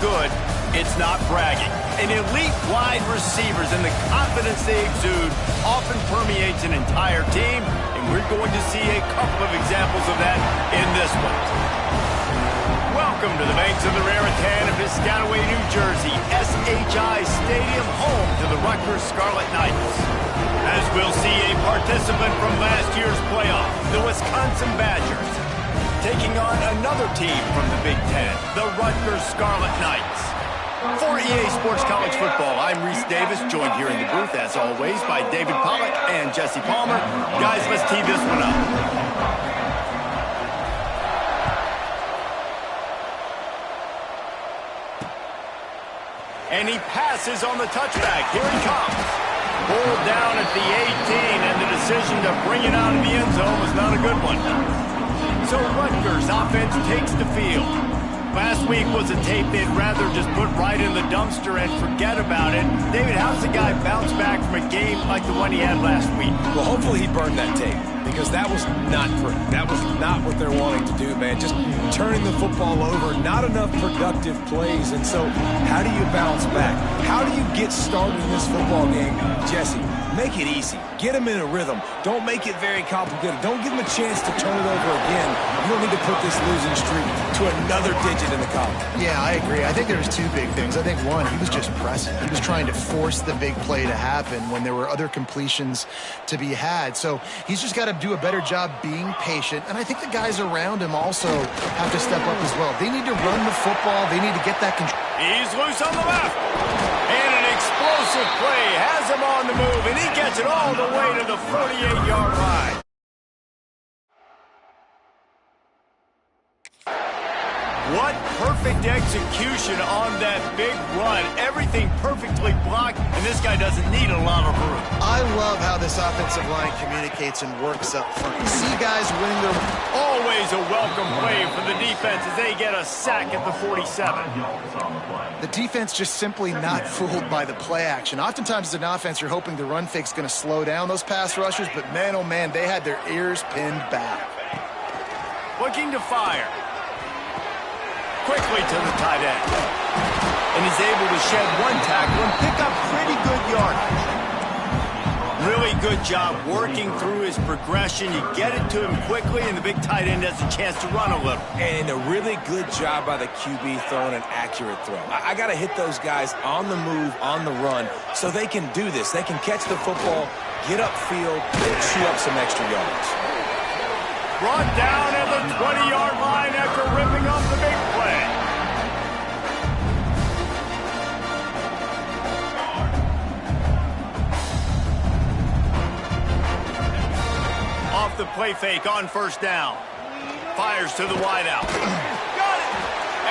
good, it's not bragging. And elite wide receivers and the confidence they exude often permeates an entire team, and we're going to see a couple of examples of that in this one. Welcome to the banks of the Raritan of Piscataway, New Jersey, SHI Stadium, home to the Rutgers Scarlet Knights. As we'll see a participant from last year's playoff, the Wisconsin Badgers, taking on another team from the Big Ten, the Rutgers Scarlet Knights. For EA Sports College Football, I'm Reese Davis, joined here in the booth, as always, by David Pollack and Jesse Palmer. Guys, let's tee this one up. And he passes on the touchback. Here he comes. Pulled down at the 18, and the decision to bring it out of the end zone was not a good one. So Rutgers offense takes the field. Last week was a tape they'd rather just put right in the dumpster and forget about it. David, how's the guy bounce back from a game like the one he had last week? Well, hopefully he burned that tape, because that was not pretty. That was not what they're wanting to do, man. Just turning the football over, not enough productive plays. And so how do you bounce back? How do you get started in this football game? Jesse, make it easy. Get them in a rhythm. Don't make it very complicated. Don't give them a chance to turn it over again. You don't need to put this losing streak to another digit in the column. Yeah, I agree. I think there was two big things. I think, one, he was just pressing. He was trying to force the big play to happen when there were other completions to be had. So he's just got to do a better job being patient. And I think the guys around him also have to step up as well. They need to run the football. They need to get that control. He's loose on the left. And an explosive play has him on the move, and he gets it all the way to the 48-yard line. What perfect execution on that big run. Everything perfectly blocked, and this guy doesn't need a lot of room. I love how this offensive line communicates and works up front. You see guys winning their... Always a welcome play for the defense as they get a sack at the 47. The defense just simply not fooled by the play action. Oftentimes as an offense, you're hoping the run fake's going to slow down those pass rushers, but man, oh man, they had their ears pinned back. Looking to fire. Quickly to the tight end. And he's able to shed one tackle and pick up pretty good yardage. Really good job working through his progression. You get it to him quickly, and the big tight end has a chance to run a little. And a really good job by the QB throwing an accurate throw. I got to hit those guys on the move, on the run, so they can do this. They can catch the football, get upfield, and chew up some extra yards. Brought down at the 20-yard line after ripping off the big play. Off the play fake on first down. Fires to the wideout. Got it!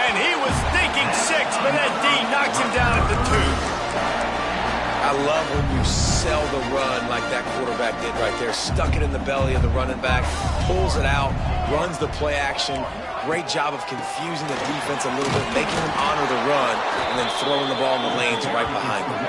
And he was thinking 6, but that D knocks him down at the 2. I love when you sell the run like that quarterback did right there. Stuck it in the belly of the running back, pulls it out, runs the play action. Great job of confusing the defense a little bit, making them honor the run, and then throwing the ball in the lanes right behind them.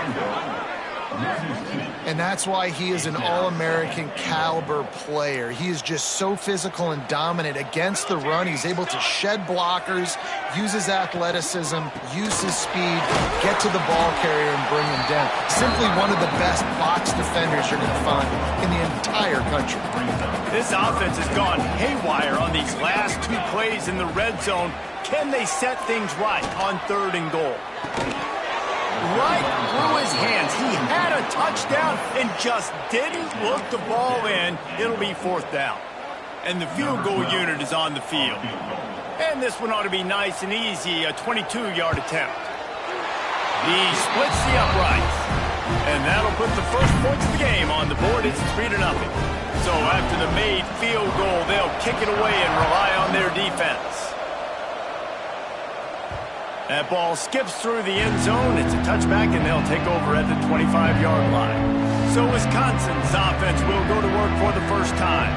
And that's why he is an All-American caliber player. He is just so physical and dominant against the run. He's able to shed blockers, use his athleticism, use his speed, get to the ball carrier and bring him down. Simply one of the best box defenders you're going to find in the entire country. This offense has gone haywire on these last 2 plays in the red zone. Can they set things right on 3rd and goal? Right through his hands. He had a touchdown and just didn't look the ball in. It'll be 4th down. And the field goal unit is on the field. And this one ought to be nice and easy, a 22-yard attempt. He splits the uprights. And that'll put the first points of the game on the board. It's 3-0. So after the made field goal, they'll kick it away and rely on their defense. That ball skips through the end zone. It's a touchback, and they'll take over at the 25-yard line. So Wisconsin's offense will go to work for the first time.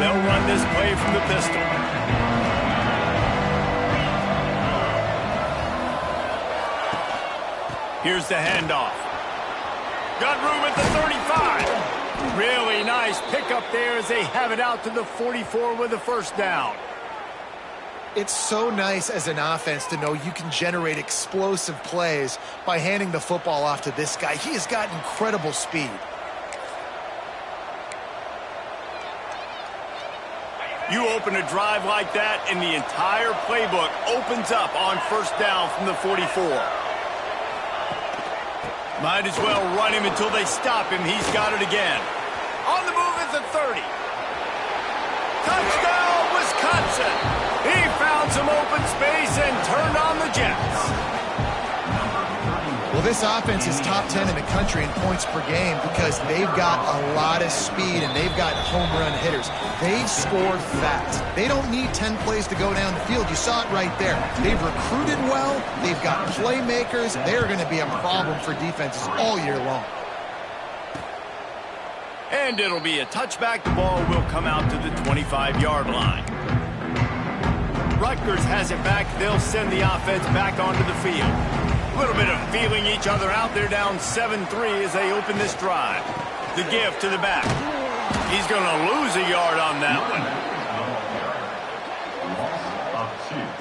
They'll run this play from the pistol. Here's the handoff. Got room at the 35. Really nice pickup there as they have it out to the 44 with a first down. It's so nice as an offense to know you can generate explosive plays by handing the football off to this guy. He has got incredible speed. You open a drive like that, and the entire playbook opens up on first down from the 44. Might as well run him until they stop him. He's got it again. On the move is the 30. Touchdown, Wisconsin! He found some open space and turned on the Jets. Well, this offense is top 10 in the country in points per game because they've got a lot of speed and they've got home run hitters. They score fast. They don't need 10 plays to go down the field. You saw it right there. They've recruited well. They've got playmakers. They're going to be a problem for defenses all year long. And it'll be a touchback. The ball will come out to the 25-yard line. Rutgers has it back. They'll send the offense back onto the field. A little bit of feeling each other out. They're down 7-3 as they open this drive. The give to the back. He's going to lose a yard on that one.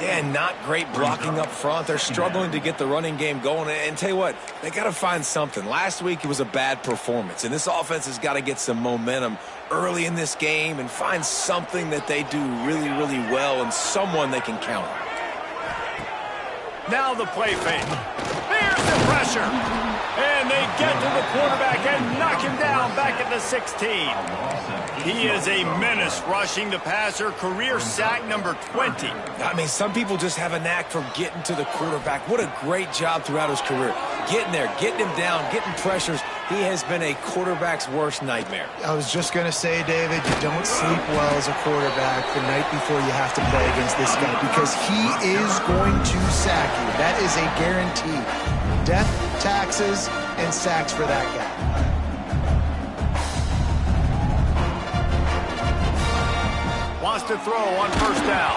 Yeah, not great blocking up front. They're struggling to get the running game going. And tell you what, they got to find something. Last week it was a bad performance, and this offense has got to get some momentum early in this game and find something that they do really, really well and someone they can count on. Now the play fake. There's the pressure. And they get to the quarterback and knock him down back at the 16. He is a menace rushing the passer. Career sack number 20. I mean, some people just have a knack for getting to the quarterback. What a great job throughout his career. Getting there, getting him down, getting pressures. He has been a quarterback's worst nightmare. I was just going to say, David, you don't sleep well as a quarterback the night before you have to play against this guy because he is going to sack you. That is a guarantee. Death, taxes, and sacks for that guy. Wants to throw on first down.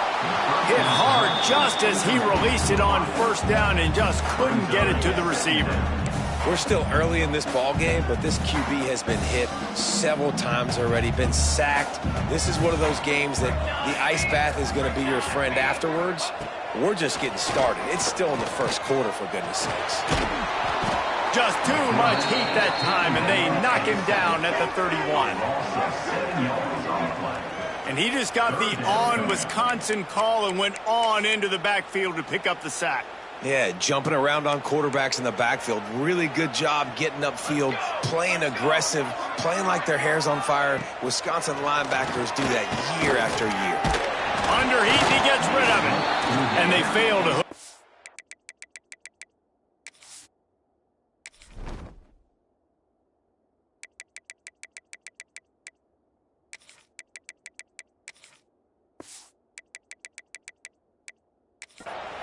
Hit hard just as he released it on first down and just couldn't get it to the receiver. We're still early in this ball game, but this QB has been hit several times already, been sacked. This is one of those games that the ice bath is going to be your friend afterwards. We're just getting started. It's still in the first quarter, for goodness sakes. Just too much heat that time, and they knock him down at the 31. And he just got the on Wisconsin call and went on into the backfield to pick up the sack. Yeah, jumping around on quarterbacks in the backfield. Really good job getting upfield, playing aggressive, playing like their hair's on fire. Wisconsin linebackers do that year after year. Under heat, he gets rid of it. And they fail to hook.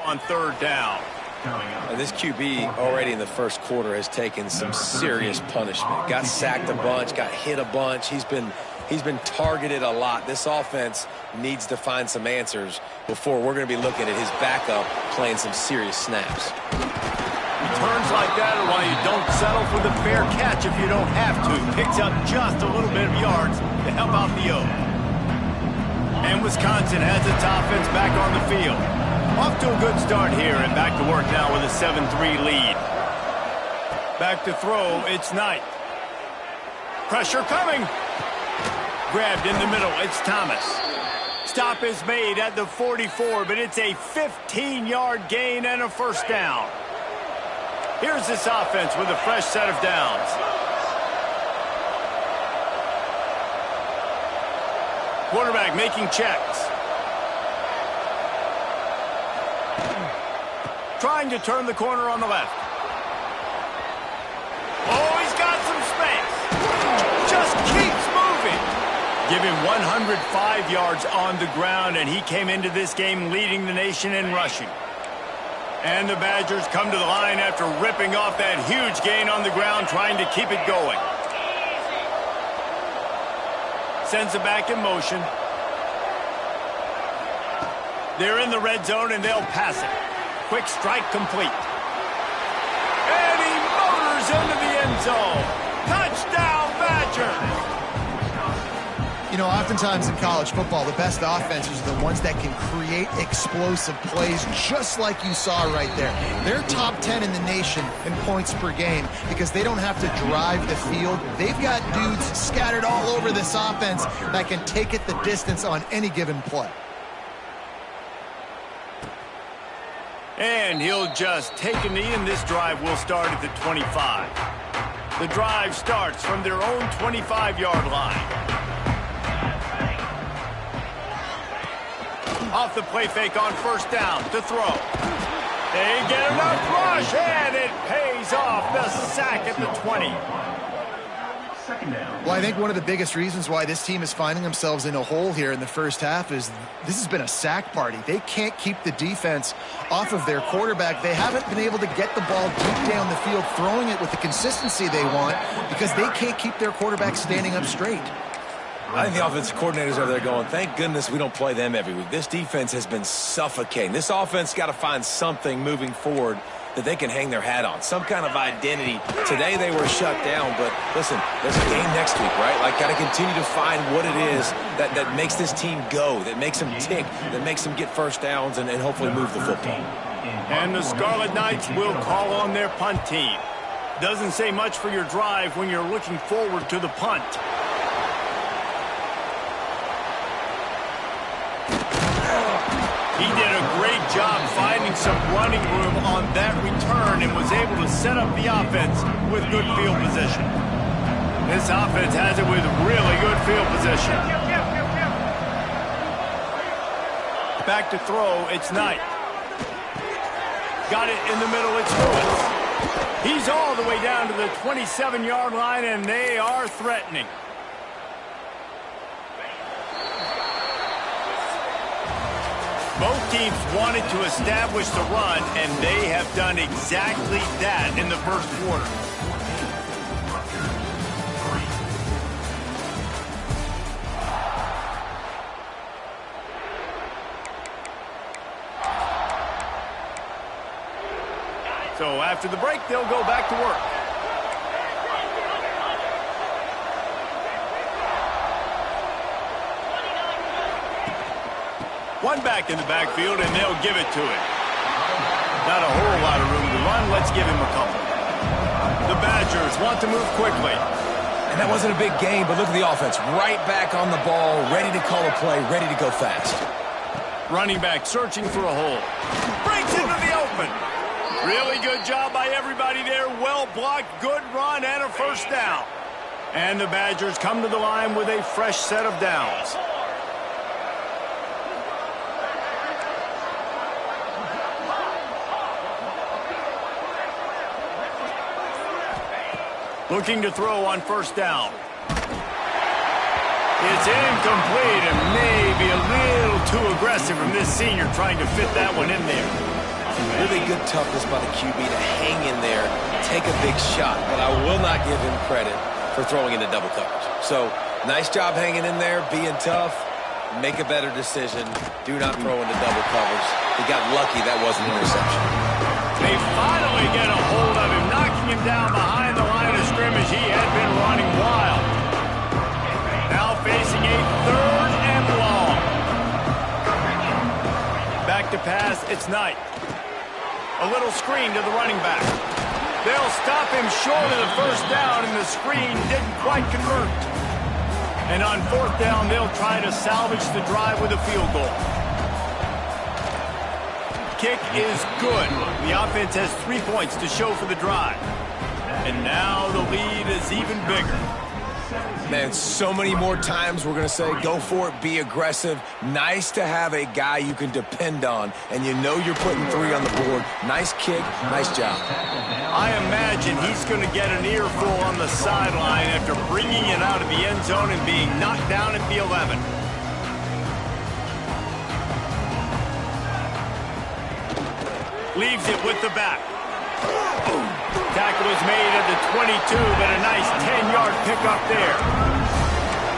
On third down. And this QB already in the first quarter has taken some serious punishment. Got sacked a bunch, got hit a bunch. He's been targeted a lot. This offense needs to find some answers before we're going to be looking at his backup playing some serious snaps. Returns like that are why you don't settle for the fair catch if you don't have to. Picks up just a little bit of yards to help out the O. And Wisconsin has its offense back on the field. Off to a good start here and back to work now with a 7-3 lead. Back to throw, it's Knight. Pressure coming. Grabbed in the middle, it's Thomas. Stop is made at the 44, but it's a 15-yard gain and a first down. Here's this offense with a fresh set of downs. Quarterback making checks. Trying to turn the corner on the left. Oh, he's got some space. Just keeps moving. Give him 105 yards on the ground, and he came into this game leading the nation in rushing. And the Badgers come to the line after ripping off that huge gain on the ground, trying to keep it going. Sends it back in motion. They're in the red zone, and they'll pass it. Quick strike complete. And he motors into the end zone. Touchdown, Badgers! You know, oftentimes in college football, the best offenses are the ones that can create explosive plays, just like you saw right there. They're top 10 in the nation in points per game because they don't have to drive the field. They've got dudes scattered all over this offense that can take it the distance on any given play. And he'll just take a knee, and this drive will start at the 25. The drive starts from their own 25-yard line. Off the play fake on first down to throw. They get enough rush, and it pays off. The sack at the 20. Well, I think one of the biggest reasons why this team is finding themselves in a hole here in the first half is this has been a sack party. They can't keep the defense off of their quarterback. They haven't been able to get the ball deep down the field, throwing it with the consistency they want because they can't keep their quarterback standing up straight. I think the offensive coordinators are there going, thank goodness we don't play them every week. This defense has been suffocating. This offense got to find something moving forward that they can hang their hat on, some kind of identity. Today they were shut down, but listen, there's a game next week, right? Like, got to continue to find what it is that makes this team go, that makes them tick, that makes them get first downs and hopefully move the football. And the Scarlet Knights will call on their punt team. Doesn't say much for your drive when you're looking forward to the punt. He did a great job finding some running room on that return and was able to set up the offense with good field position. This offense has it with really good field position. Back to throw, it's Knight. Got it in the middle, it's Lewis. He's all the way down to the 27-yard line, and they are threatening. Both teams wanted to establish the run, and they have done exactly that in the first quarter. So after the break, they'll go back to work. One back in the backfield, and they'll give it to him. Not a whole lot of room to run. Let's give him a couple. The Badgers want to move quickly. And that wasn't a big game, but look at the offense. Right back on the ball, ready to call a play, ready to go fast. Running back searching for a hole. Breaks into the open. Really good job by everybody there. Well blocked, good run, and a first down. And the Badgers come to the line with a fresh set of downs. Looking to throw on first down. It's incomplete and maybe a little too aggressive from this senior trying to fit that one in there. Really good toughness by the QB to hang in there, take a big shot, but I will not give him credit for throwing into double coverage. So, nice job hanging in there, being tough, make a better decision, do not throw into double coverage. He got lucky that wasn't an interception. They finally get a hold of him, knocking him down behind the line of scrimmage. He had been running wild. Now facing a third and long. Back to pass, it's Knight. A little screen to the running back. They'll stop him short of the first down, and the screen didn't quite convert. And on fourth down, they'll try to salvage the drive with a field goal. Kick is good. The offense has 3 points to show for the drive. And now the lead is even bigger. Man, so many more times we're going to say, go for it, be aggressive. Nice to have a guy you can depend on, and you know you're putting 3 on the board. Nice kick, nice job. I imagine he's going to get an earful on the sideline after bringing it out of the end zone and being knocked down at the 11. Leaves it with the back. Tackle was made at the 22, but a nice 10-yard pickup there.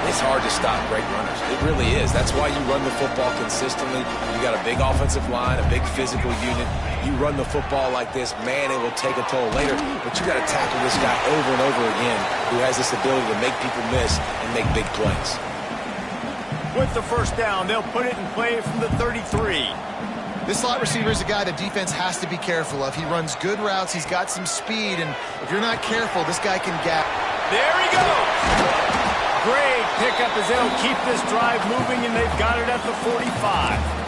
It's hard to stop great runners. It really is. That's why you run the football consistently. You got a big offensive line, a big physical unit. You run the football like this, man, it will take a toll later. But you got to tackle this guy over and over again who has this ability to make people miss and make big plays. With the first down, they'll put it in play from the 33. This slot receiver is a guy the defense has to be careful of. He runs good routes. He's got some speed, and if you're not careful, this guy can gap. There he goes. Great pickup as they'll keep this drive moving, and they've got it at the 45.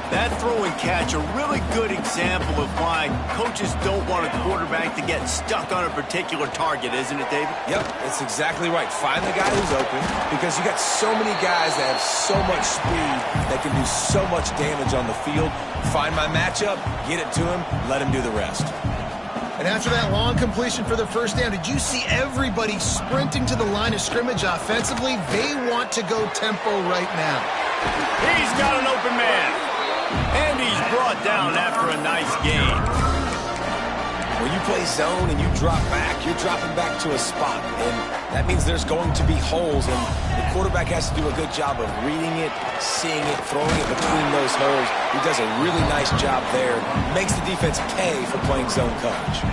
That throw and catch, a really good example of why coaches don't want a quarterback to get stuck on a particular target, isn't it, David? Yep, it's exactly right. Find the guy who's open, because you got so many guys that have so much speed that can do so much damage on the field. Find my matchup, get it to him, let him do the rest. And after that long completion for the first down, did you see everybody sprinting to the line of scrimmage offensively? They want to go tempo right now. He's got an open man. And he's brought down after a nice gain. When you play zone and you drop back, you're dropping back to a spot. And that means there's going to be holes, and the quarterback has to do a good job of reading it, seeing it, throwing it between those holes. He does a really nice job there. Makes the defense pay for playing zone coverage.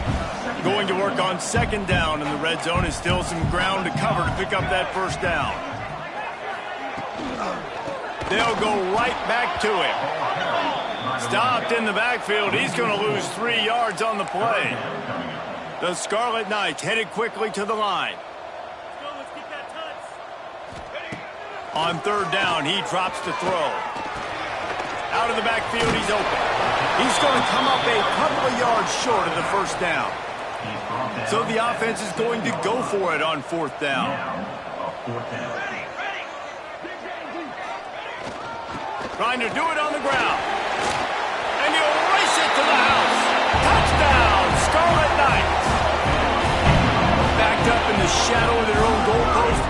Going to work on second down, and the red zone is still some ground to cover to pick up that first down. They'll go right back to him. Stopped in the backfield. He's going to lose 3 yards on the play. The Scarlet Knights headed quickly to the line. Let's get that touch. On third down, he drops to throw. Out of the backfield, he's open. He's going to come up a couple of yards short of the first down. So the offense is going to go for it on fourth down. Trying to do it on the ground. And he'll race it to the house. Touchdown, Scarlet Knights. Backed up in the shadow of their own goalpost,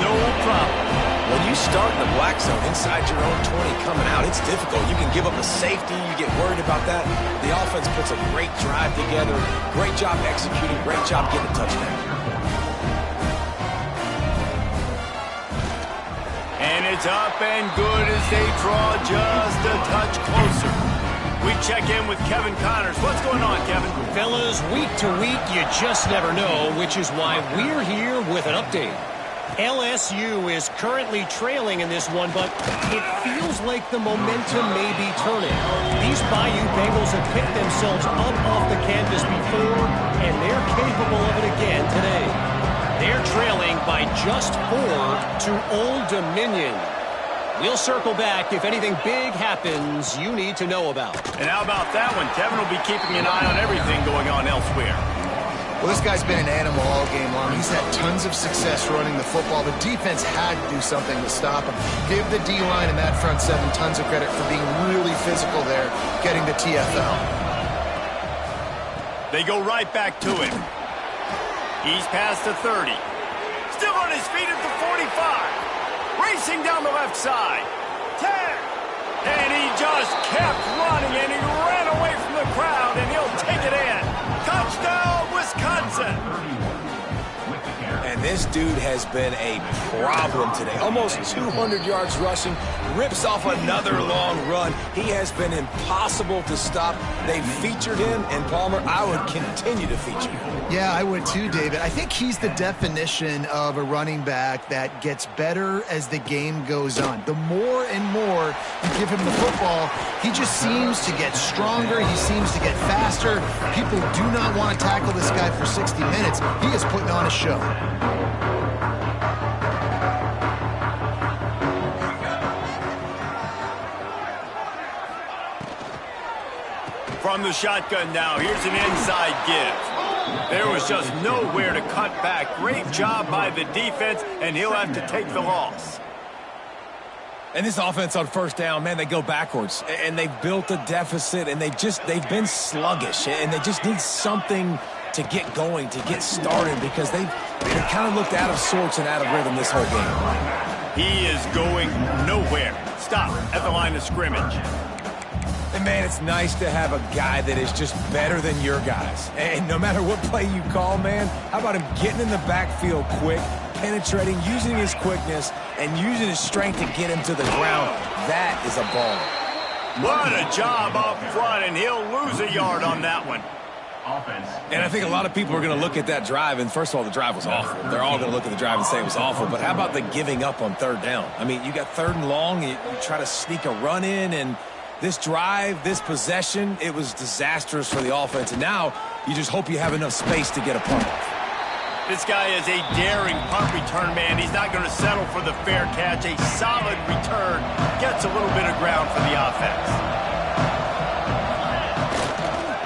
no problem. When you start in the black zone inside your own 20 coming out, it's difficult. You can give up a safety. You get worried about that. The offense puts a great drive together. Great job executing. Great job getting a touchdown. And it's up and good as they draw just a touch closer. We check in with Kevin Connors. What's going on, Kevin? Fellas, week to week, you just never know, which is why we're here with an update. LSU is currently trailing in this one, but it feels like the momentum may be turning. These Bayou Bengals have picked themselves up off the canvas before, and they're capable of it again today. They're trailing by just 4 to Old Dominion. We'll circle back if anything big happens you need to know about. And how about that one? Kevin will be keeping an eye on everything going on elsewhere. Well, this guy's been an animal all game long. He's had tons of success running the football. The defense had to do something to stop him. Give the D-line and that front seven tons of credit for being really physical there, getting the TFL. They go right back to him. He's past the 30. Still on his feet at the 45. Racing down the left side. 10. And he just kept running, and he ran away from the crowd, and he'll take it in. Touchdown, Wisconsin. And this dude has been a problem today. Almost 200 yards rushing, rips off another long run. He has been impossible to stop. They've featured him, and Palmer, I would continue to feature him. Yeah, I would too, David. I think he's the definition of a running back that gets better as the game goes on. The more and more you give him the football, he just seems to get stronger. He seems to get faster. People do not want to tackle this guy for 60 minutes. He is putting on a show. From the shotgun now, here's an inside give. There was just nowhere to cut back. Great job by the defense, and he'll have to take the loss. And this offense on first down, man, they go backwards. And they've built a deficit, and they've been sluggish. And they just need something to get going, to get started, because they kind of looked out of sorts and out of rhythm this whole game. He is going nowhere. Stop at the line of scrimmage. And, man, it's nice to have a guy that is just better than your guys. And no matter what play you call, man, how about him getting in the backfield quick, penetrating, using his quickness, and using his strength to get him to the ground? That is a ball. What a job up front, and he'll lose a yard on that one. And I think a lot of people are going to look at that drive, and first of all, the drive was awful. They're all going to look at the drive and say it was awful, but how about the giving up on third down? I mean, you got third and long, you try to sneak a run in, and this drive, this possession, it was disastrous for the offense, and now you just hope you have enough space to get a punt off. This guy is a daring punt return man. He's not going to settle for the fair catch. A solid return gets a little bit of ground for the offense.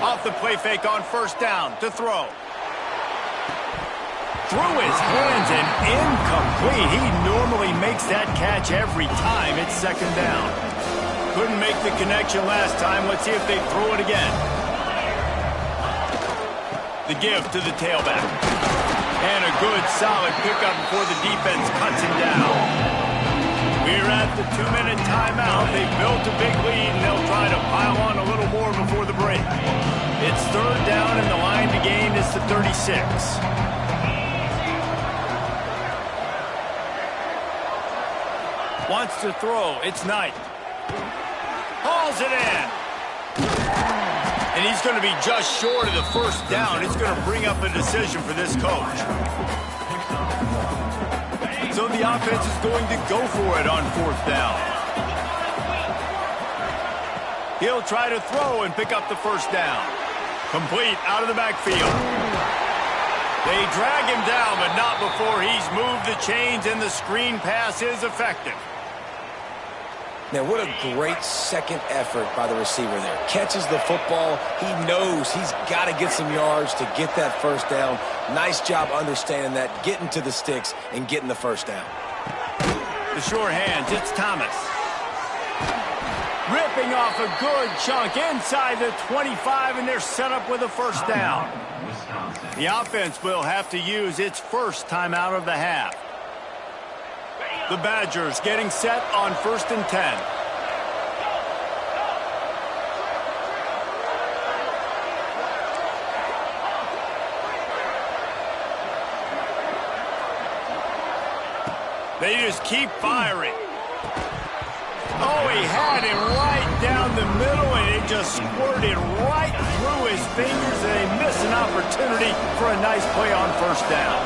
Off the play fake on first down to throw. Through his hands and incomplete. He normally makes that catch every time. It's second down. Couldn't make the connection last time. Let's see if they throw it again. The give to the tailback. And a good, solid pickup before the defense cuts him down. We're at the 2-minute timeout. They've built a big lead, and they'll try to pile on a little more before the break. It's third down, and the line to gain is the 36. Wants to throw. It's Knight. Hauls it in. And he's going to be just short of the first down. It's going to bring up a decision for this coach. So the offense is going to go for it on fourth down. He'll try to throw and pick up the first down. Complete out of the backfield. They drag him down, but not before he's moved the chains, and the screen pass is effective. Now, what a great second effort by the receiver there. Catches the football. He knows he's got to get some yards to get that first down. Nice job understanding that, getting to the sticks and getting the first down. The sure hands, it's Thomas. Ripping off a good chunk inside the 25, and they're set up with a first down. The offense will have to use its first timeout of the half. The Badgers getting set on 1st and 10. They just keep firing. Oh, he had it right down the middle, and it just squirted right through his fingers, and they miss an opportunity for a nice play on first down.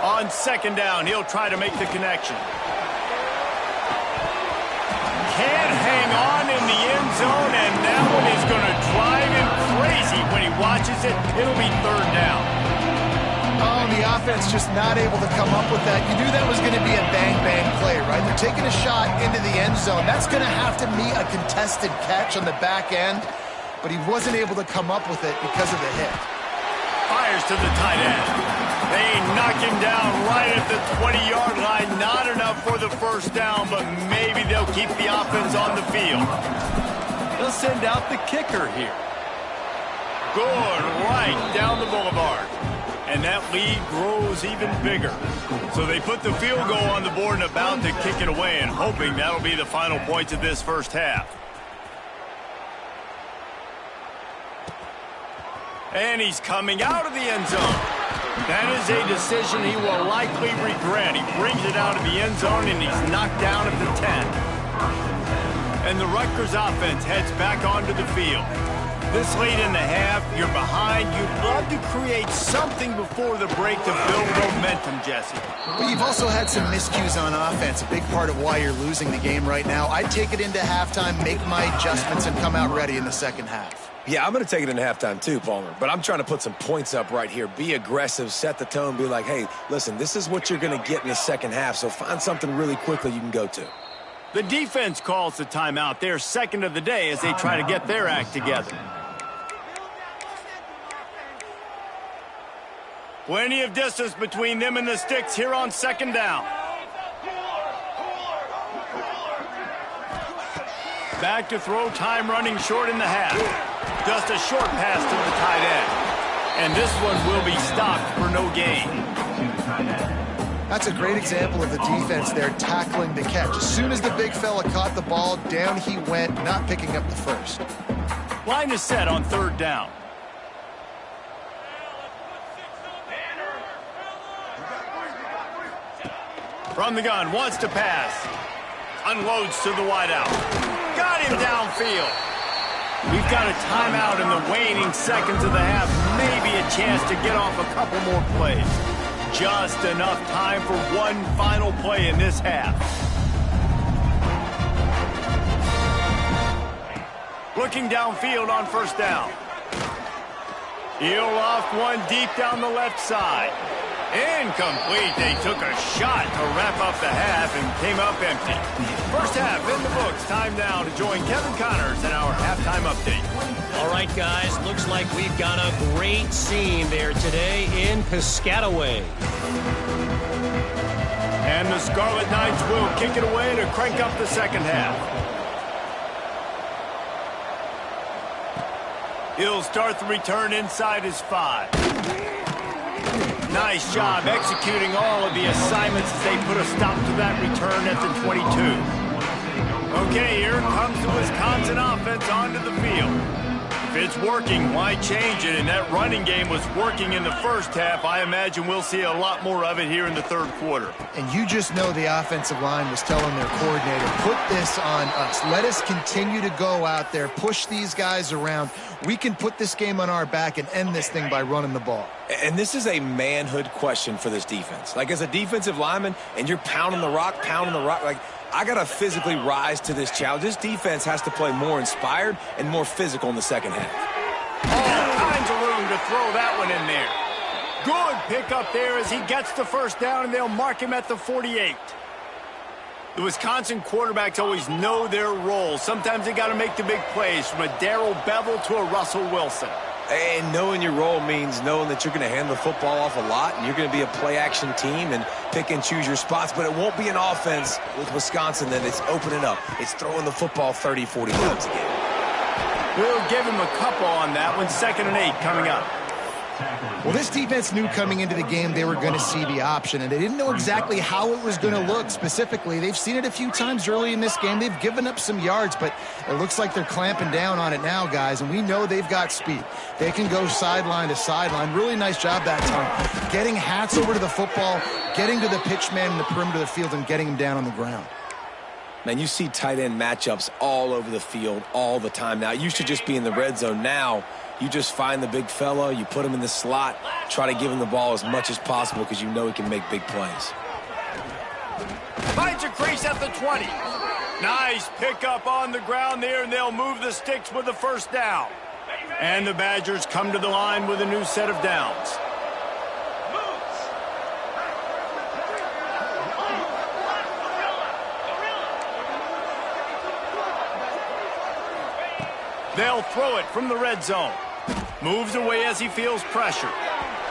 On second down, he'll try to make the connection. Can't hang on in the end zone, and that one is going to drive him crazy when he watches it. It'll be third down. Oh, the offense just not able to come up with that. You knew that was going to be a bang-bang play, right? They're taking a shot into the end zone. That's going to have to be a contested catch on the back end, but he wasn't able to come up with it because of the hit. Fires to the tight end. They knock him down right at the 20-yard line. Not enough for the first down, but maybe they'll keep the offense on the field. They'll send out the kicker here. Good, right down the boulevard. And that lead grows even bigger. So they put the field goal on the board and about to kick it away, and hoping that'll be the final points of this first half. And he's coming out of the end zone. That is a decision he will likely regret. He brings it out of the end zone, and he's knocked down at the 10. And the Rutgers offense heads back onto the field. This late in the half, you're behind. You'd love to create something before the break to build momentum, Jesse. But you've also had some miscues on offense, a big part of why you're losing the game right now. I'd take it into halftime, make my adjustments, and come out ready in the second half. Yeah, I'm going to take it into halftime too, Palmer. But I'm trying to put some points up right here. Be aggressive, set the tone, be like, hey, listen, this is what you're going to get in the second half, so find something really quickly you can go to. The defense calls the timeout. Their second of the day as they try to get their act together. Plenty of distance between them and the sticks here on second down. Back to throw, time running short in the half. Just a short pass to the tight end. And this one will be stopped for no gain. That's a great example of the defense there tackling the catch. As soon as the big fella caught the ball, down he went, not picking up the first. Line is set on third down. From the gun, wants to pass. Unloads to the wideout. Got him downfield. We've got a timeout in the waning seconds of the half. Maybe a chance to get off a couple more plays. Just enough time for one final play in this half. Looking downfield on first down. He'll off one deep down the left side. Incomplete. They took a shot to wrap up the half and came up empty. First half in the books. Time now to join Kevin Connors in our halftime update. All right, guys. Looks like we've got a great scene there today in Piscataway. And the Scarlet Knights will kick it away to crank up the second half. He'll start the return inside his 5. Nice job executing all of the assignments as they put a stop to that return at the 22. Okay, here comes the Wisconsin offense onto the field. If it's working, why change it? And that running game was working in the first half. I imagine we'll see a lot more of it here in the third quarter. And you just know the offensive line was telling their coordinator, put this on us. Let us continue to go out there, push these guys around. We can put this game on our back and end this thing by running the ball. And this is a manhood question for this defense. Like, as a defensive lineman, and you're pounding the rock, like, I got to physically rise to this challenge. This defense has to play more inspired and more physical in the second half. All kinds of room to throw that one in there. Good pickup there as he gets the first down, and they'll mark him at the 48. The Wisconsin quarterbacks always know their role. Sometimes they got to make the big plays, from a Darrell Bevel to a Russell Wilson. And knowing your role means knowing that you're going to hand the football off a lot, and you're going to be a play-action team and pick and choose your spots. But it won't be an offense with Wisconsin that it's opening up. It's throwing the football 30, 40 times a game. We'll give him a couple on that one. 2nd and 8 coming up. Well, this defense knew coming into the game they were going to see the option, and they didn't know exactly how it was going to look specifically. They've seen it a few times early in this game. They've given up some yards, but it looks like they're clamping down on it now, guys, and we know they've got speed. They can go sideline to sideline. Really nice job that time. Getting Hats over to the football, getting to the pitch man in the perimeter of the field, and getting him down on the ground. Man, you see tight end matchups all over the field all the time now. It used to just be in the red zone. Now you just find the big fella, you put him in the slot, try to give him the ball as much as possible because you know he can make big plays. Finds a crease at the 20. Nice pickup on the ground there, and they'll move the sticks with the first down. And the Badgers come to the line with a new set of downs. They'll throw it from the red zone. Moves away as he feels pressure.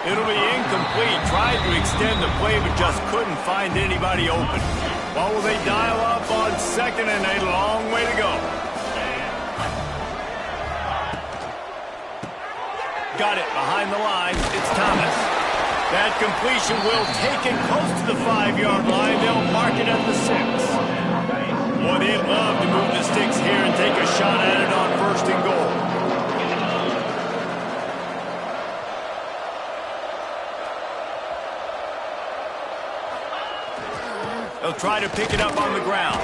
It'll be incomplete. Tried to extend the play, but just couldn't find anybody open. Well, will they dial up on 2nd and 8? A long way to go. Got it behind the line. It's Thomas. That completion will take it close to the 5-yard line. They'll mark it at the 6. Boy, they'd love to move the sticks here and take a shot at it on 1st and goal. They'll try to pick it up on the ground.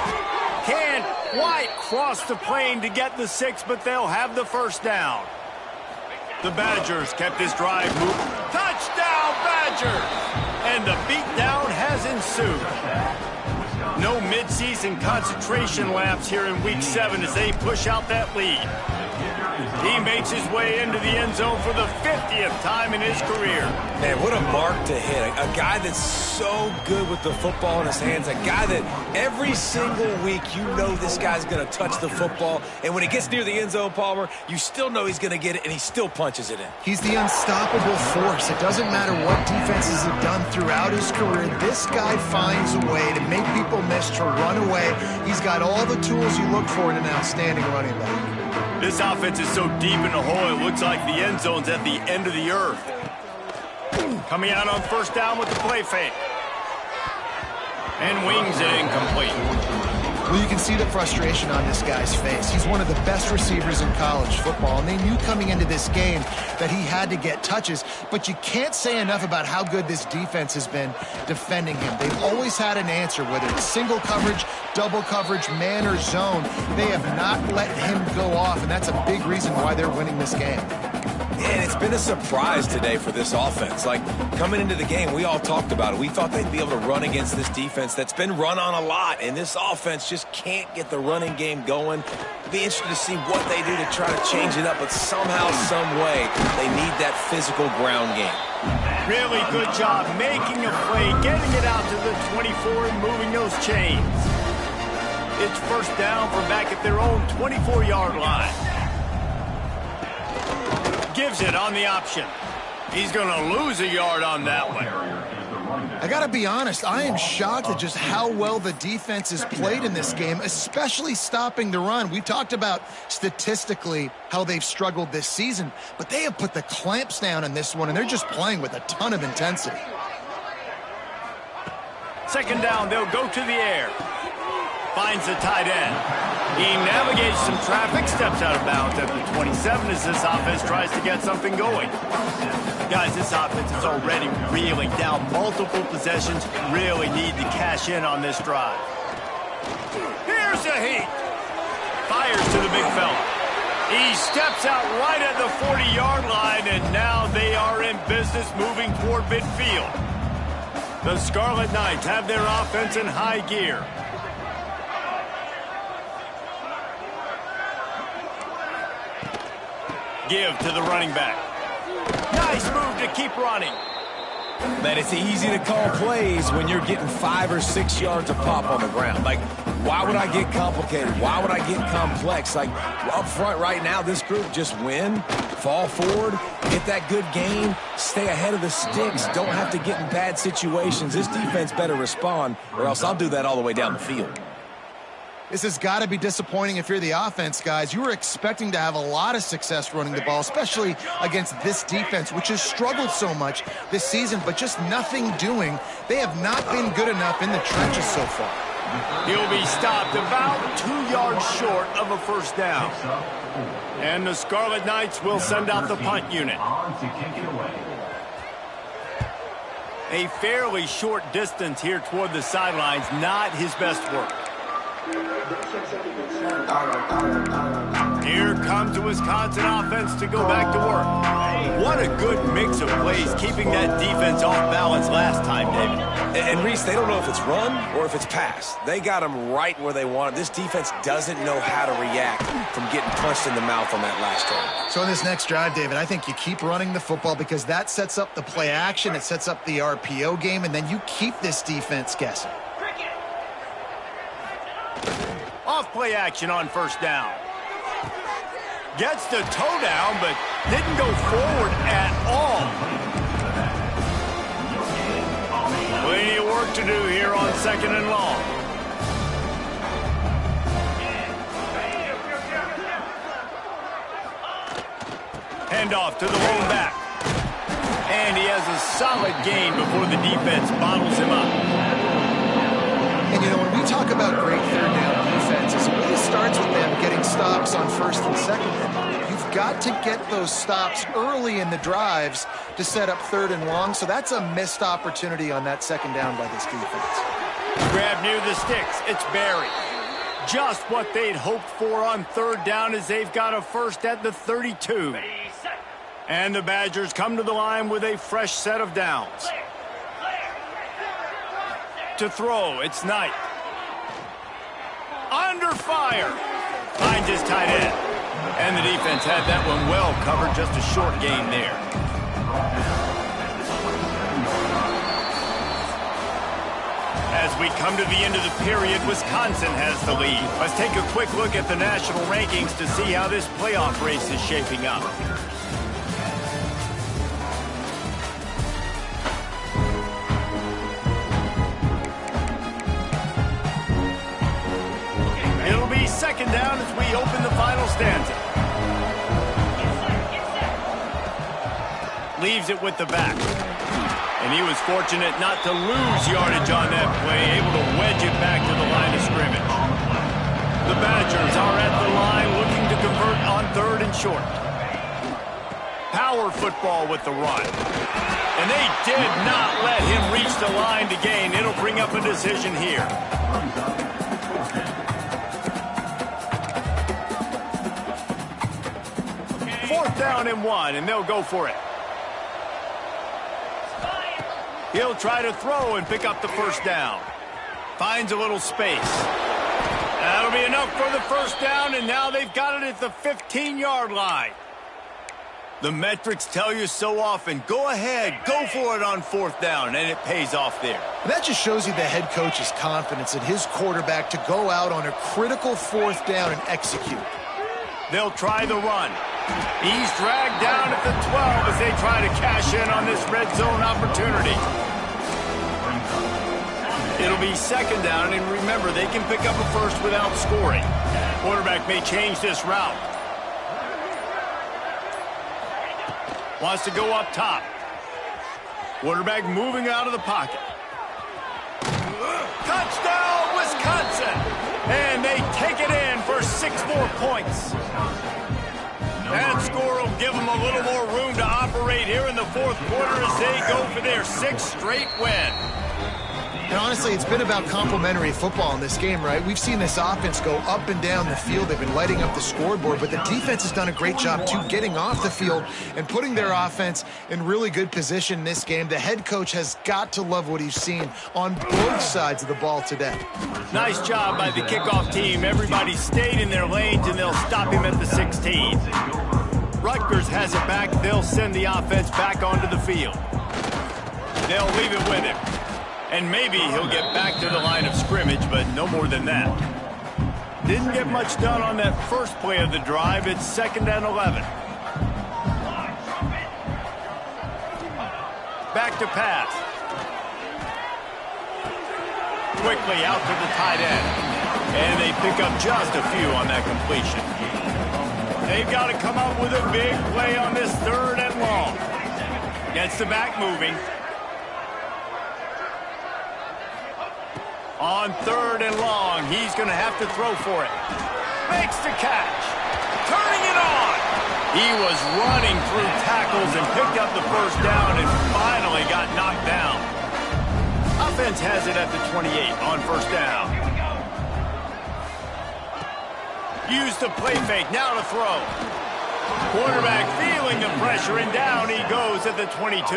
Can't quite cross the plane to get the 6, but they'll have the first down. The Badgers kept this drive moving. Touchdown, Badgers! And the beatdown has ensued. No midseason concentration lapse here in Week 7 as they push out that lead. He makes his way into the end zone for the 50th time in his career. Man, what a mark to hit. A guy that's so good with the football in his hands. A guy that every single week you know this guy's going to touch the football. And when he gets near the end zone, Palmer, you still know he's going to get it, and he still punches it in. He's the unstoppable force. It doesn't matter what defenses have done throughout his career. This guy finds a way to make people miss, to run away. He's got all the tools you look for in an outstanding running back. This offense is so deep in the hole, it looks like the end zone's at the end of the earth. Coming out on 1st down with the play fake. And wings it incomplete. Well, you can see the frustration on this guy's face. He's one of the best receivers in college football, and they knew coming into this game that he had to get touches, but you can't say enough about how good this defense has been defending him. They've always had an answer, whether it's single coverage, double coverage, man, or zone. They have not let him go off, and that's a big reason why they're winning this game. And it's been a surprise today for this offense. Like, coming into the game, we all talked about it. We thought they'd be able to run against this defense that's been run on a lot, and this offense just can't get the running game going. It'll be interesting to see what they do to try to change it up, but somehow, some way, they need that physical ground game. Really good job making a play, getting it out to the 24 and moving those chains. It's first down from back at their own 24-yard line. Gives it on the option. He's going to lose a yard on that one. I got to be honest, I am shocked at just how well the defense has played in this game, especially stopping the run. We talked about statistically how they've struggled this season, but they have put the clamps down in this one, and they're just playing with a ton of intensity. Second down, they'll go to the air. Finds the tight end. He navigates some traffic, steps out of bounds at the 27 as this offense tries to get something going. Guys, this offense is already reeling down multiple possessions. Really need to cash in on this drive. Here's a heat. Fires to the big fella. He steps out right at the 40-yard line, and now they are in business moving toward midfield. The Scarlet Knights have their offense in high gear. Give to the running back. Nice move to keep running. Man, it's easy to call plays when you're getting 5 or 6 yards of pop on the ground. Like, why would I get complicated? Why would I get complex? Like, up front right now, this group just win, fall forward, get that good gain, stay ahead of the sticks, don't have to get in bad situations. This defense better respond, or else I'll do that all the way down the field. This has got to be disappointing if you're the offense, guys. You were expecting to have a lot of success running the ball, especially against this defense, which has struggled so much this season, but just nothing doing. They have not been good enough in the trenches so far. He'll be stopped about 2 yards short of a first down. And the Scarlet Knights will send out the punt unit. A fairly short distance here toward the sidelines, not his best work. Here comes the Wisconsin offense to go back to work. What a good mix of plays, keeping that defense off balance last time, David. And Reese, they don't know if it's run or if it's pass. They got them right where they want it. This defense doesn't know how to react from getting punched in the mouth on that last drive. So in this next drive, David, I think you keep running the football because that sets up the play action, it sets up the RPO game, and then you keep this defense guessing. Off play action on first down. Gets the toe down, but didn't go forward at all. Plenty of work to do here on second and long. Handoff to the lone back. And he has a solid gain before the defense bottles him up. And, you know, when we talk about great third down defenses, it really starts with them getting stops on first and second. And you've got to get those stops early in the drives to set up third and long. So that's a missed opportunity on that second down by this defense. Grab near the sticks. It's Barry. Just what they'd hoped for on third down as they've got a first at the 32. And the Badgers come to the line with a fresh set of downs. To throw, it's Knight. Under fire. Finds his tight end. And the defense had that one well covered, just a short gain there. As we come to the end of the period, Wisconsin has the lead. Let's take a quick look at the national rankings to see how this playoff race is shaping up. Second down as we open the final stanza. Leaves it with the back. And he was fortunate not to lose yardage on that play, able to wedge it back to the line of scrimmage. The Badgers are at the line looking to convert on 3rd and short. Power football with the run. And they did not let him reach the line to gain. It'll bring up a decision here. Fourth down and 1, and they'll go for it. He'll try to throw and pick up the first down. Finds a little space. That'll be enough for the first down, and now they've got it at the 15-yard line. The metrics tell you so often, go ahead, go for it on 4th down, and it pays off there. And that just shows you the head coach's confidence in his quarterback to go out on a critical 4th down and execute. They'll try the run. He's dragged down at the 12 as they try to cash in on this red zone opportunity. It'll be 2nd down, and remember, they can pick up a first without scoring. Quarterback may change this route. Wants to go up top. Quarterback moving out of the pocket. Touchdown, Wisconsin! And they take it in for 6 more points. That score will give them a little more room to operate here in the 4th quarter as they go for their 6th straight win. And honestly, it's been about complementary football in this game, right? We've seen this offense go up and down the field. They've been lighting up the scoreboard, but the defense has done a great job, too, getting off the field and putting their offense in really good position in this game. The head coach has got to love what he's seen on both sides of the ball today. Nice job by the kickoff team. Everybody stayed in their lanes, and they'll stop him at the 16. Rutgers has it back. They'll send the offense back onto the field. They'll leave it with him. And maybe he'll get back to the line of scrimmage, but no more than that. Didn't get much done on that first play of the drive. It's 2nd and 11. Back to pass. Quickly out to the tight end. And they pick up just a few on that completion. They've got to come up with a big play on this 3rd and long. Gets the back moving. On 3rd and long, he's going to have to throw for it. Makes the catch. Turning it on. He was running through tackles and picked up the first down and finally got knocked down. Offense has it at the 28 on 1st down. Use the play fake. Now to throw. Quarterback feeling the pressure, and down he goes at the 22.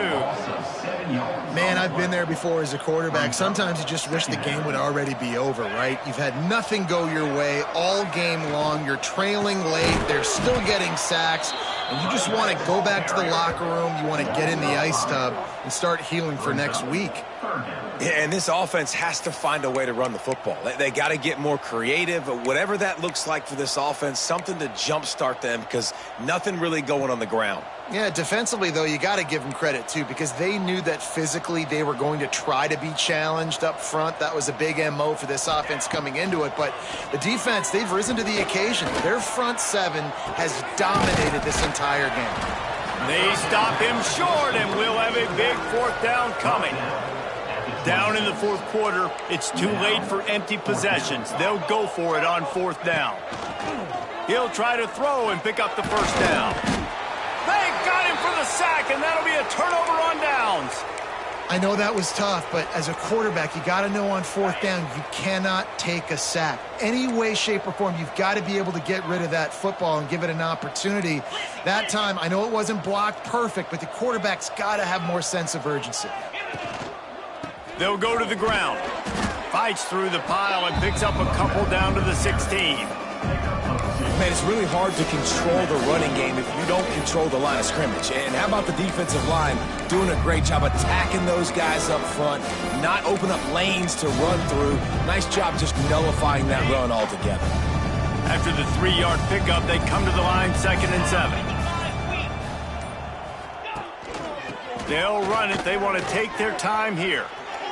Man, I've been there before as a quarterback. Sometimes you just wish the game would already be over, right? You've had nothing go your way all game long. You're trailing late. They're still getting sacks. And you just want to go back to the locker room. You want to get in the ice tub and start healing for next week. Yeah, and this offense has to find a way to run the football. They got to get more creative, whatever that looks like for this offense, something to jumpstart them because nothing really going on the ground. Yeah, defensively, though, you got to give them credit, too, because they knew that physically they were going to try to be challenged up front. That was a big MO for this offense coming into it. But the defense, they've risen to the occasion. Their front 7 has dominated this entire game. They stop him short, and we'll have a big 4th down coming. Down in the 4th quarter, it's too late for empty possessions. They'll go for it on 4th down. He'll try to throw and pick up the first down. They got him for the sack, and that'll be a turnover on downs. I know that was tough, but as a quarterback, you got to know on 4th down, you cannot take a sack. Any way, shape, or form, you've got to be able to get rid of that football and give it an opportunity. That time, I know it wasn't blocked perfect, but the quarterback's got to have more sense of urgency. They'll go to the ground. Fights through the pile and picks up a couple down to the 16. Man, it's really hard to control the running game if you don't control the line of scrimmage. And how about the defensive line doing a great job attacking those guys up front, not open up lanes to run through. Nice job just nullifying that run altogether. After the 3-yard pickup, they come to the line 2nd and 7. They'll run it. They want to take their time here.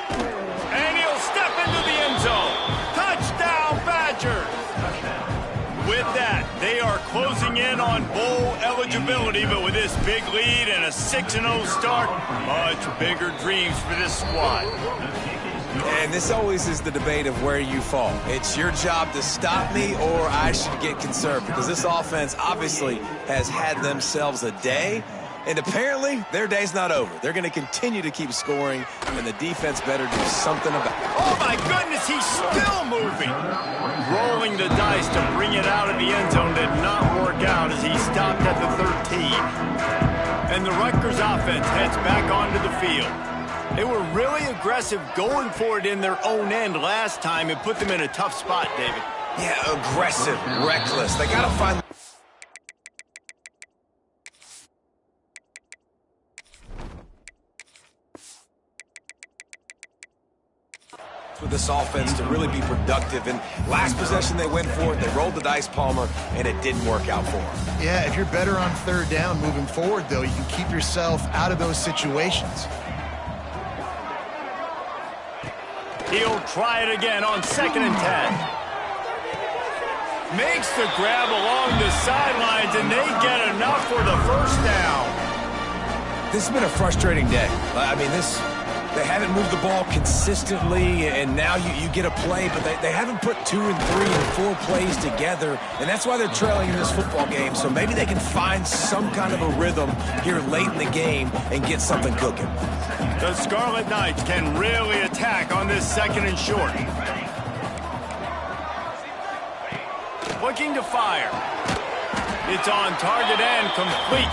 And he'll step into the end zone. Touchdown, Badgers! With that, they are closing in on bowl eligibility, but with this big lead and a 6-0 start, much bigger dreams for this squad. And this always is the debate of where you fall. It's your job to stop me or I should get conserved, because this offense obviously has had themselves a day, and apparently their day's not over. They're going to continue to keep scoring, and the defense better do something about it. Oh, my goodness, he's still moving. Rolling the dice to bring it out of the end zone did not work out as he stopped at the 13. And the Rutgers offense heads back onto the field. They were really aggressive going for it in their own end last time and put them in a tough spot, David. Yeah, aggressive, reckless. They got to find... for this offense to really be productive. And last possession they went for it, they rolled the dice, Palmer, and it didn't work out for them. Yeah, if you're better on third down moving forward, though, you can keep yourself out of those situations. He'll try it again on 2nd and 10. Makes the grab along the sidelines, and they get enough for the first down. This has been a frustrating day. I mean, they haven't moved the ball consistently, and now you get a play, but they haven't put 2 and 3 and 4 plays together, and that's why they're trailing in this football game. So maybe they can find some kind of a rhythm here late in the game and get something cooking. The Scarlet Knights can really attack on this 2nd and short. Looking to fire. It's on target and complete.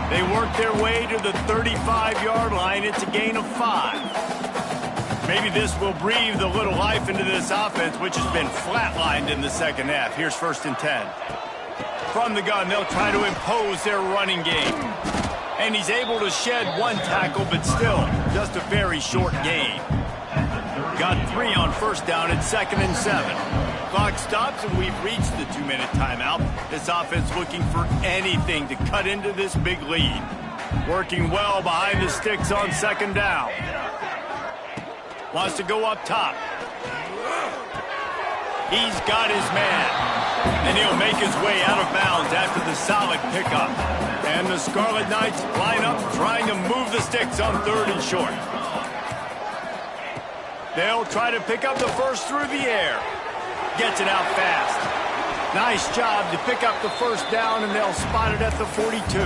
They work their way to the 35-yard line. It's a gain of 5. Maybe this will breathe a little life into this offense, which has been flatlined in the second half. Here's 1st and 10. From the gun, they'll try to impose their running game. And he's able to shed 1 tackle, but still just a very short gain. Got 3 on 1st down at 2nd and 7. Clock stops, and we've reached the 2-minute timeout. This offense looking for anything to cut into this big lead. Working well behind the sticks on 2nd down. Wants to go up top. He's got his man. And he'll make his way out of bounds after the solid pickup. And the Scarlet Knights line up trying to move the sticks on 3rd and short. They'll try to pick up the first through the air. Gets it out fast. Nice job to pick up the first down, and they'll spot it at the 42.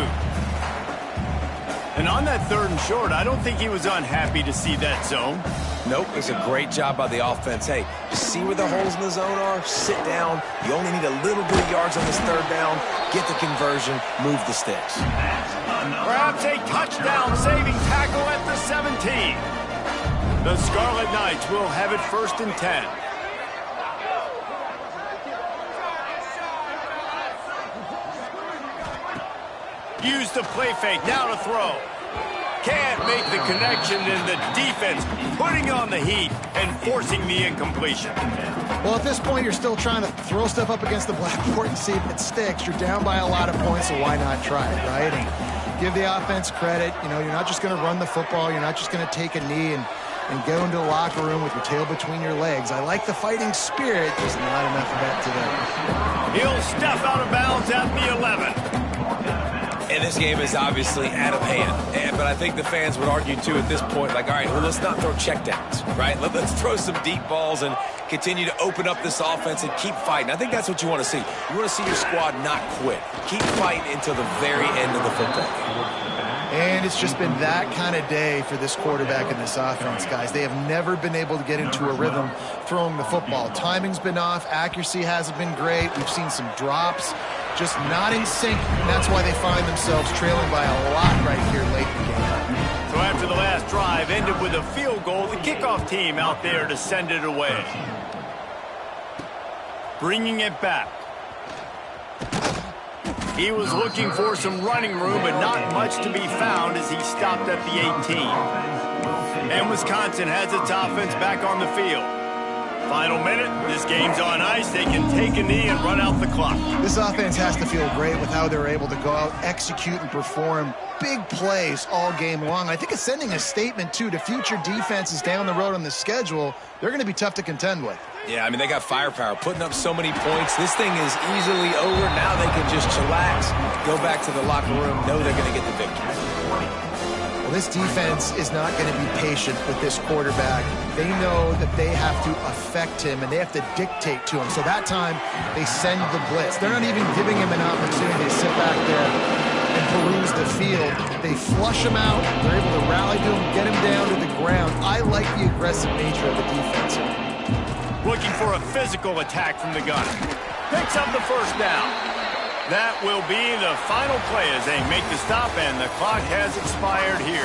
And on that 3rd and short, I don't think he was unhappy to see that zone. Nope, it's a great job by the offense. Hey, just see where the holes in the zone are, sit down. You only need a little bit of yards on this 3rd down. Get the conversion, move the sticks. Perhaps a touchdown-saving tackle at the 17. The Scarlet Knights will have it 1st and 10. Use the play fake, now to throw. Can't make the connection, and the defense putting on the heat and forcing the incompletion. Well, at this point, you're still trying to throw stuff up against the blackboard and see if it sticks. You're down by a lot of points, so why not try it, right? And give the offense credit. You know, you're not just going to run the football. You're not just going to take a knee and go into the locker room with your tail between your legs. I like the fighting spirit. There's not enough of that today. He'll step out of bounds at the 11. And this game is obviously out of hand. But I think the fans would argue, too, at this point, like, all right, well, let's not throw checkdowns, right? Let's throw some deep balls and continue to open up this offense and keep fighting. I think that's what you want to see. You want to see your squad not quit. Keep fighting until the very end of the football game. And it's just been that kind of day for this quarterback and this offense, guys. They have never been able to get into a rhythm throwing the football. Timing's been off. Accuracy hasn't been great. We've seen some drops. Just not in sync, and that's why they find themselves trailing by a lot right here late in the game. So after the last drive ended with a field goal, the kickoff team out there to send it away. Bringing it back. He was looking for some running room, but not much to be found as he stopped at the 18. And Wisconsin has its offense back on the field. Final minute, this game's on ice. They can take a knee and run out the clock. This offense has to feel great with how they're able to go out, execute, and perform big plays all game long. I think it's sending a statement, too, to future defenses down the road on the schedule. They're going to be tough to contend with. Yeah, I mean, they got firepower, putting up so many points. This thing is easily over. Now they can just chillax, go back to the locker room, know they're going to get the victory. Well, this defense is not going to be patient with this quarterback. They know that they have to affect him, and they have to dictate to him. So that time, they send the blitz. They're not even giving him an opportunity to sit back there and peruse the field. They flush him out. They're able to rally to him, get him down to the ground. I like the aggressive nature of the defense here. Looking for a physical attack from the gunner. Picks up the first down. That will be the final play as they make the stop, and the clock has expired here.